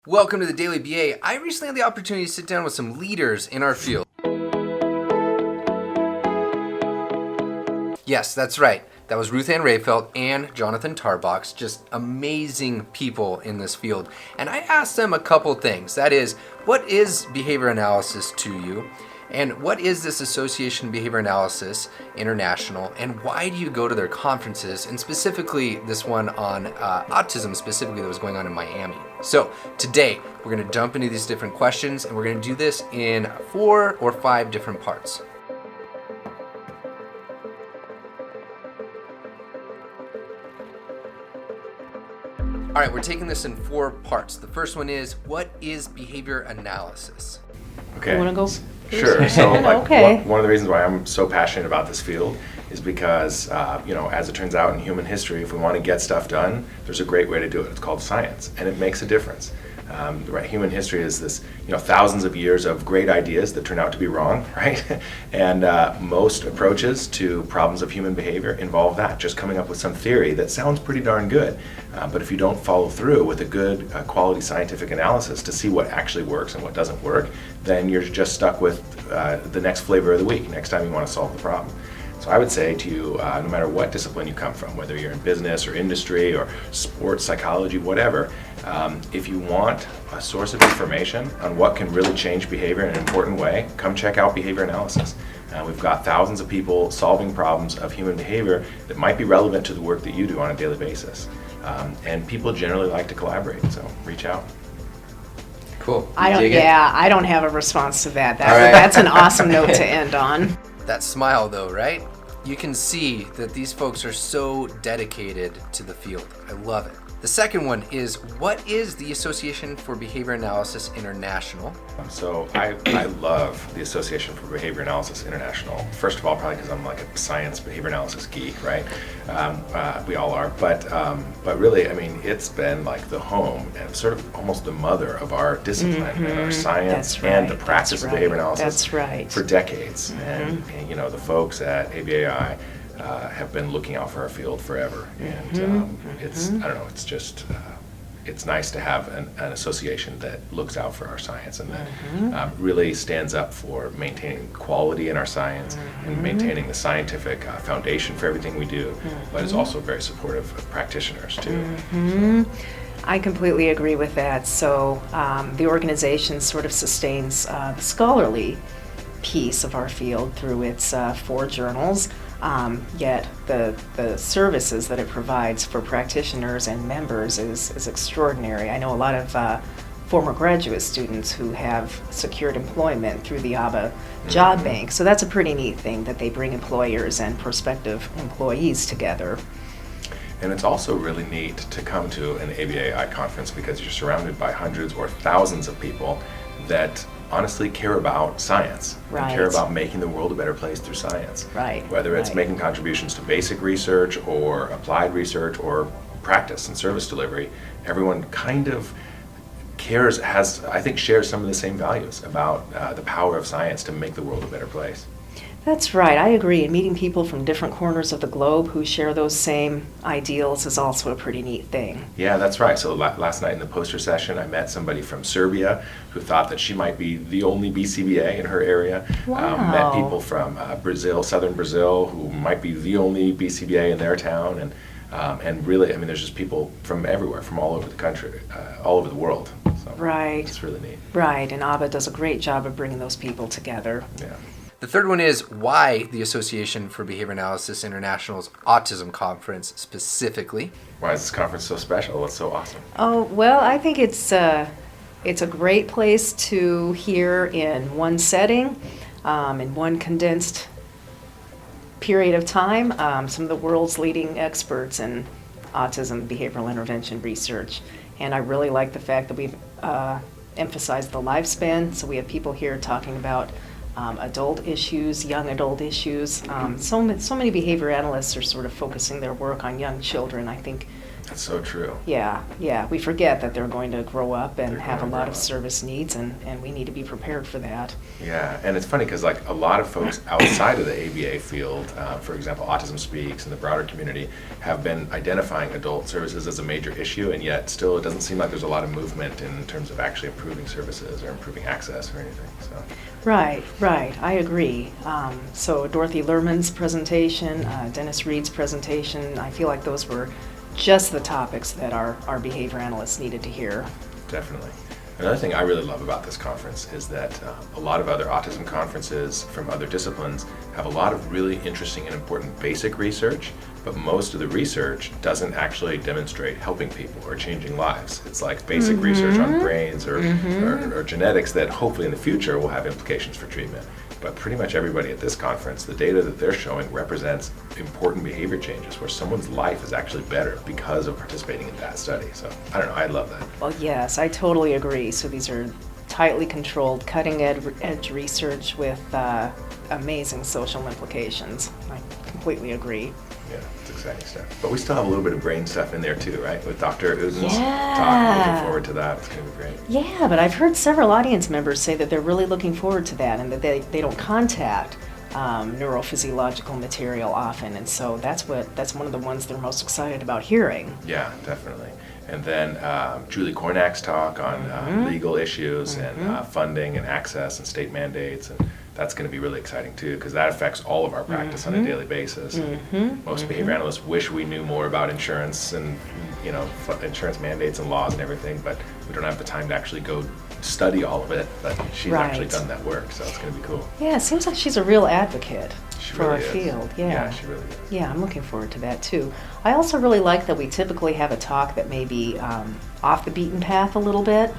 Welcome to the Daily BA. I recently had the opportunity to sit down with some leaders in our field. Yes, that's right. That was Ruth and Rehfeldt and Johnathan Tarbox, just amazing people in this field. And I asked them a couple things. That is, what is behavior analysis to you? And what is this Association Behavior Analysis International? And why do you go to their conferences? And specifically this one on autism specifically that was going on in Miami. So today we're going to jump into these different questions, and we're going to do this in 4 or 5 different parts. All right, we're taking this in 4 parts. The first one is, what is behavior analysis? Okay. You want to go? Sure. So, Okay. one of the reasons why I'm so passionate about this field is because, as it turns out in human history, if we want to get stuff done, there's a great way to do it. It's called science, and it makes a difference. Human history is this, thousands of years of great ideas that turn out to be wrong, right? And most approaches to problems of human behavior involve that, just coming up with some theory that sounds pretty darn good. But if you don't follow through with a good quality scientific analysis to see what actually works and what doesn't work, then you're just stuck with the next flavor of the week, next time you want to solve the problem. So I would say to you, no matter what discipline you come from, whether you're in business or industry or sports, psychology, whatever, if you want a source of information on what can really change behavior in an important way, come check out behavior analysis. We've got thousands of people solving problems of human behavior that might be relevant to the work that you do on a daily basis. And people generally like to collaborate, so reach out. Cool. I don't have a response to that. All right. That's an awesome note to end on. That smile though, right? You can see that these folks are so dedicated to the field. I love it. The second one is, what is the Association for Behavior Analysis International? So I love the Association for Behavior Analysis International. First of all, probably because I'm like a science behavior analysis geek, right? We all are. But really, it's been like the home and sort of almost the mother of our discipline and our science and the practice of behavior analysis for decades. And the folks at ABAI have been looking out for our field forever, and it's nice to have an association that looks out for our science and that really stands up for maintaining quality in our science and maintaining the scientific foundation for everything we do, but is also very supportive of practitioners too. I completely agree with that. So the organization sort of sustains the scholarly piece of our field through its 4 journals. Yet the services that it provides for practitioners and members is extraordinary. I know a lot of former graduate students who have secured employment through the ABAI job bank. So that's a pretty neat thing that they bring employers and prospective employees together. And it's also really neat to come to an ABAI conference because you're surrounded by hundreds or thousands of people that honestly care about science and care about making the world a better place through science. Whether it's making contributions to basic research or applied research or practice and service delivery, everyone kind of shares some of the same values about the power of science to make the world a better place. That's right, I agree. And meeting people from different corners of the globe who share those same ideals is also a pretty neat thing. Yeah, that's right. So last night in the poster session, I met somebody from Serbia who thought that she might be the only BCBA in her area. Wow. Met people from Brazil, southern Brazil, who might be the only BCBA in their town. And really, there's just people from everywhere, from all over the country, all over the world. So it's really neat. Right, and ABAI does a great job of bringing those people together. Yeah. The third one is, why the Association for Behavior Analysis International's Autism Conference specifically? Why is this conference so special? What's so awesome? Oh, well, I think it's a great place to hear in one setting, in one condensed period of time, some of the world's leading experts in autism behavioral intervention research. And I really like the fact that we've emphasized the lifespan, so we have people here talking about adult issues, young adult issues. So many behavior analysts are sort of focusing their work on young children. I think That's so true. Yeah, we forget that they're going to grow up and They're have a gonna lot grow of up. service needs, and we need to be prepared for that. Yeah, and it's funny because like a lot of folks outside of the ABA field, for example, Autism Speaks and the broader community, have been identifying adult services as a major issue, and yet still it doesn't seem like there's a lot of movement in terms of actually improving services or improving access or anything. So. Right, I agree. So Dorothy Lerman's presentation, Dennis Reed's presentation, I feel like those were just the topics that our behavior analysts needed to hear. Definitely. Another thing I really love about this conference is that a lot of other autism conferences from other disciplines have a lot of really interesting and important basic research, but most of the research doesn't actually demonstrate helping people or changing lives. It's like basic research on brains or genetics that hopefully in the future will have implications for treatment. But pretty much everybody at this conference, the data that they're showing represents important behavior changes where someone's life is actually better because of participating in that study. So I don't know, I love that. Well, yes, I totally agree. So these are tightly controlled, cutting-edge research with amazing social implications. I completely agree. Yeah, it's exciting stuff. But we still have a little bit of brain stuff in there too, right? With Dr. Uden's talk. I'm looking forward to that. It's going to be great. Yeah, but I've heard several audience members say that they're really looking forward to that and that they don't contact neurophysiological material often. And so that's one of the ones they're most excited about hearing. Yeah, definitely. And then Julie Kornak's talk on legal issues and funding and access and state mandates, and that's going to be really exciting too, because that affects all of our practice on a daily basis. Most behavior analysts wish we knew more about insurance and insurance mandates and laws and everything, but we don't have the time to actually go study all of it. But she's actually done that work, so it's going to be cool. Yeah, it seems like she's a real advocate for really our is. field. Yeah, she really is. Yeah, I'm looking forward to that too. I also really like that we typically have a talk that may be off the beaten path a little bit.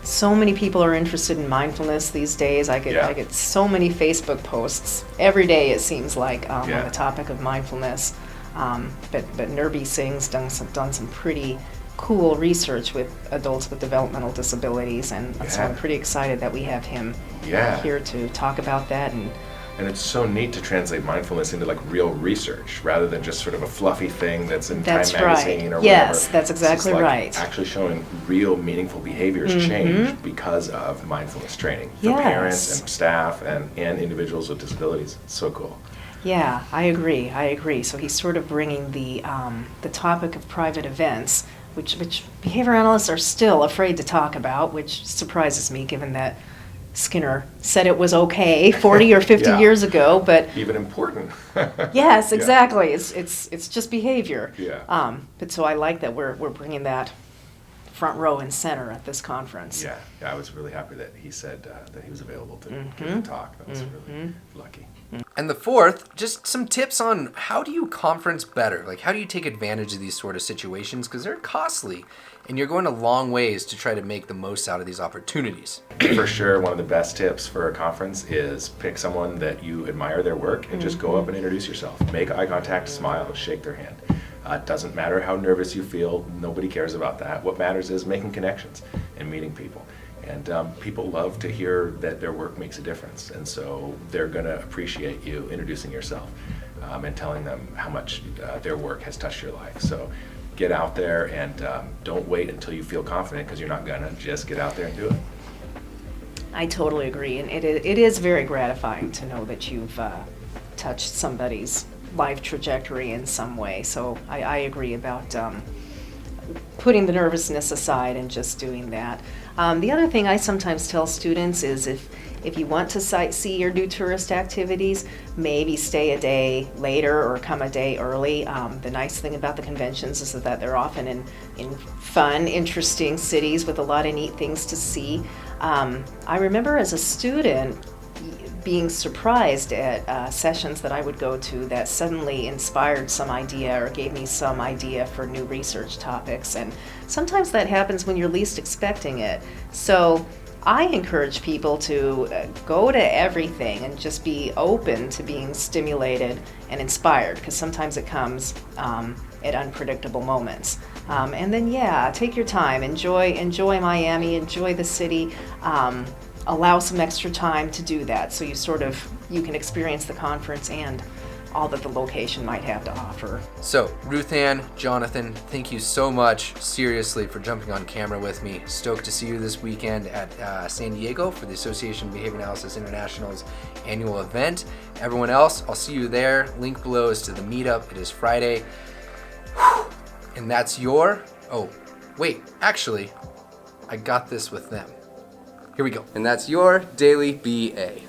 So many people are interested in mindfulness these days. I get so many Facebook posts every day, it seems like, on the topic of mindfulness. But Nirbi Singh's done some pretty cool research with adults with developmental disabilities, and so I'm pretty excited that we have him here to talk about that. And it's so neat to translate mindfulness into like real research rather than just sort of a fluffy thing that's in Time magazine or whatever. Yes, that's exactly like right. Actually showing real meaningful behaviors change because of mindfulness training for parents and staff and individuals with disabilities. It's so cool. Yeah, I agree. So he's sort of bringing the topic of private events, which behavior analysts are still afraid to talk about, which surprises me given that Skinner said it was okay 40 or 50 years ago, but even important. Yes, exactly. It's just behavior. Yeah. But so I like that we're bringing that front row and center at this conference. Yeah, I was really happy that he said that he was available to give the talk. That was really lucky. And the fourth, just some tips on how do you conference better? Like, how do you take advantage of these sort of situations? Because they're costly, and you're going a long ways to try to make the most out of these opportunities. For sure, one of the best tips for a conference is pick someone that you admire their work and just go up and introduce yourself. Make eye contact, smile, shake their hand. It doesn't matter how nervous you feel. Nobody cares about that. What matters is making connections and meeting people. And people love to hear that their work makes a difference. And so they're going to appreciate you introducing yourself and telling them how much their work has touched your life. So get out there and don't wait until you feel confident, because you're not going to. Just get out there and do it. I totally agree. And it is very gratifying to know that you've touched somebody's life trajectory in some way. So I agree about putting the nervousness aside and just doing that. The other thing I sometimes tell students is if you want to sightsee or do tourist activities, maybe stay a day later or come a day early. The nice thing about the conventions is that they're often in fun, interesting cities with a lot of neat things to see. I remember as a student being surprised at sessions that I would go to that suddenly inspired some idea or gave me some idea for new research topics. And sometimes that happens when you're least expecting it. So I encourage people to go to everything and just be open to being stimulated and inspired, because sometimes it comes at unpredictable moments. And then, take your time, enjoy Miami, enjoy the city. Allow some extra time to do that, so you can experience the conference and all that the location might have to offer. So, Ruth Ann, Johnathan, thank you so much, seriously, for jumping on camera with me. Stoked to see you this weekend at San Diego for the Association of Behavior Analysis International's annual event. Everyone else, I'll see you there. Link below is to the meetup. It is Friday. Whew. And that's your... Oh, wait, actually, I got this with them. Here we go. And that's your Daily BA.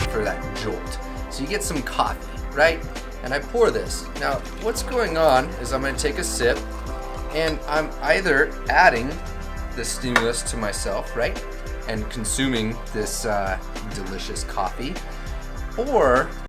For that jolt. So you get some coffee, right? And I pour this. Now, what's going on is I'm going to take a sip, and I'm either adding the stimulus to myself, right? And consuming this delicious coffee, or